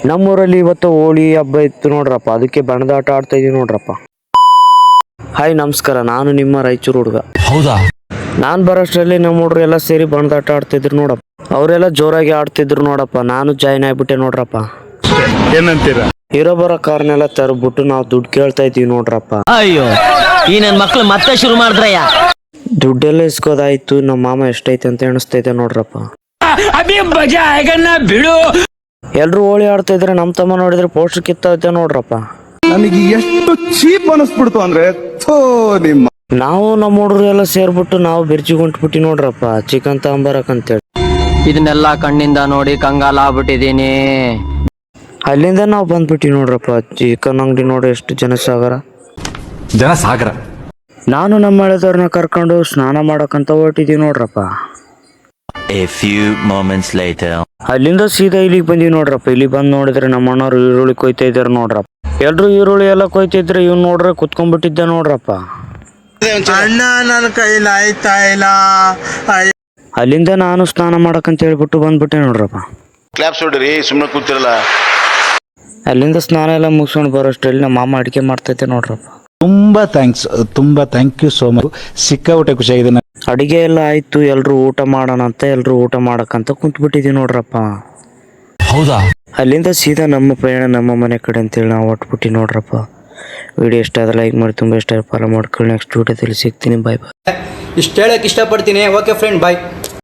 ನಮ್ಮೂರಲ್ಲಿ ಇವತ್ತು ಹೋಳಿ ಹಬ್ಬ ಇತ್ತು ನೋಡ್ರಪ್ಪ, ಅದಕ್ಕೆ ಬಣದಾಟ ಆಡ್ತಾ ಇದೀವಿ ನೋಡ್ರಪ್ಪ. ಹಾಯ್ ನಮಸ್ಕಾರ, ನಾನು ನಿಮ್ಮ ರಾಯಚೂರು ಹುಡುಗ. ಹೌದಾ? ನಾನ್ ಬರೋಷ್ಟ್ರಲ್ಲಿ ನಮ್ಮ ಹುಡುಗರು ಎಲ್ಲ ಸೇರಿ ಬಣದಾಟ ಆಡ್ತಿದ್ರು ನೋಡಪ್ಪ. ಅವರೆಲ್ಲ ಜೋರಾಗಿ ಆಡ್ತಿದ್ರು ನೋಡಪ್ಪ. ನಾನು ಜಾಯ್ನ್ ಆಗ್ಬಿಟ್ಟೆ ನೋಡ್ರಪ್ಪ. ಏನಂತೀರ? ಇರೋ ಬರೋ ಕಾರ್ನೆಲ್ಲ ತರಬಿಟ್ಟು ನಾವು ದುಡ್ಡು ಕೇಳ್ತಾ ಇದೀವಿ ನೋಡ್ರಪ್ಪ. ಅಯ್ಯೋ, ಈ ನನ್ ಮಕ್ಳು ಮತ್ತೆ ಶುರು ಮಾಡಿದ್ರಯ್ಯ. ದುಡ್ಡೆಲ್ಲ ಇಸ್ಕೋದಾಯ್ತು. ನಮ್ಮ ಮಾಮ ಎಷ್ಟೈತೆ ಅಂತ ಎಣಿಸ್ತೈತೆ ನೋಡ್ರಪ್ಪ. ಬಿಡು. ಎಲ್ರು ಹೋಳಿ ಆಡ್ತಾ ಇದ್ರೆ ನಮ್ಮ ತಮ್ಮ ನೋಡಿದ್ರೆ ಪೋಸ್ಟರ್ ಕಿತ್ತೈತೆ ನೋಡ್ರಪ್ಪ. ನನಗೆ ಎಷ್ಟು ಚೀಪ್ ಅನಿಸ್ಬಿಡ್ತು ಅಂದ್ರೆ ನಿಮ್ಮ ನಾವು ನಮ್ಮ ಹುಡುಗರು ಎಲ್ಲ ಸೇರ್ಬಿಟ್ಟು ನಾವು ಬಿರ್ಜಿ ಹೊಂಟ್ಬಿಟ್ಟು ನೋಡ್ರಪ್ಪ ಚಿಕನ್ ತಗೊಂಬರಕ್ ಅಂತೇಳಿ. ಇದನ್ನೆಲ್ಲ ಕಣ್ಣಿಂದ ನೋಡಿ ಕಂಗಾಲ ಆಗ್ಬಿಟ್ಟಿದೀನಿ. ಅಲ್ಲಿಂದ ನಾವು ಬಂದ್ಬಿಟ್ಟು ನೋಡ್ರಪ್ಪ. ಚಿಕನ್ ಅಂಗಡಿ ನೋಡಿ ಎಷ್ಟು ಜನ ಸಾಗರ. ನಾನು ನಮ್ಮ ಹಳೆದವ್ರನ್ನ ಕರ್ಕೊಂಡು ಸ್ನಾನ ಮಾಡಕಂತ ಹೊರಟಿದೀವಿ ನೋಡ್ರಪ್ಪ. A few moments later. ಅಲ್ಲಿಂದ ಸೀದಾ ಇಲ್ಲಿಗೆ ಬಂದೀವಿ ನೋಡ್ರಪ್ಪ. ಇಲ್ಲಿ ಬಂದು ನೋಡಿದ್ರೆ ನಮ್ಮ ಅಣ್ಣವ್ರು ಈರುಳ್ಳಿ ಕೊಯ್ತಾ ಇದಾರೆ ನೋಡ್ರಪ್ಪ. ಎಲ್ರು ಈರುಳ್ಳಿ ಎಲ್ಲ ಕೊಯ್ತಿದ್ರೆ ಇವ್ ನೋಡ್ರೆ ಕುತ್ಕೊಂಡ್ಬಿಟ್ಟಿದ್ದೆ ನೋಡ್ರಪ್ಪ. ಅಣ್ಣ ನನ್ನ ಕೈಲಿ ಆಯ್ತಾ ಇಲ್ಲ. ಅಲ್ಲಿಂದ ನಾನು ಸ್ನಾನ ಮಾಡಕಂತ ಹೇಳ್ಬಿಟ್ಟು ಬಂದ್ಬಿಟ್ಟೆ ನೋಡ್ರಪ್ಪ. ಕ್ಲಾಪ್ಸ್ ಹೊಡ್ರಿ, ಸುಮ್ಮನೆ ಕೂತಿರಲ್ಲ. ಅಲ್ಲಿಂದ ಸ್ನಾನ ಎಲ್ಲ ಮುಗಿಸ್ಕೊಂಡು ಬರೋಷ್ಟರಲ್ಲಿ ನಮ್ಮ ಮಾಮ ಅಡಿಕೆ ಮಾಡ್ತೈತೆ ನೋಡ್ರಪ್ಪ. ತುಂಬಾ ಥ್ಯಾಂಕ್ ಯು ಸೋ ಮಚ್. ಸಿಕ್ಕಾಬಿಟ್ಟೆ ಖುಷಿಯಾಗಿದೆ. ಅಡಿಗೆ ಎಲ್ಲ ಆಯ್ತು. ಎಲ್ರು ಊಟ ಮಾಡೋಣ ಅಂತ ಎಲ್ರು ಊಟ ಮಾಡಕಂತ ಕುಂತ್ಬಿಟ್ಟಿದೀವಿ ನೋಡ್ರಪ್ಪ. ಹೌದಾ? ಅಲ್ಲಿಂದ ಸೀದಾ ನಮ್ಮ ಪ್ರಯಾಣ ನಮ್ಮ ಮನೆ ಕಡೆ ಅಂತೇಳಿ ನಾವು ಹೊಟ್ಬಿಟ್ಟು ನೋಡ್ರಪ್ಪ. ವಿಡಿಯೋ ಇಷ್ಟ ಆದ್ರೆ ಲೈಕ್ ಮಾಡಿ, ತುಂಬ ಇಷ್ಟ ಫಾಲೋ ಮಾಡ್ಕೊಳ್ಳಿ. ನೆಕ್ಸ್ಟ್ ವಿಡಿಯೋದಲ್ಲಿ ಸಿಗ್ತೀನಿ. ಬಾಯ್ ಬಾಯ್. ಇಷ್ಟು ಹೇಳಕ್ಕೆ ಇಷ್ಟಪಡ್ತೀನಿ. ಓಕೆ ಫ್ರೆಂಡ್, ಬಾಯ್.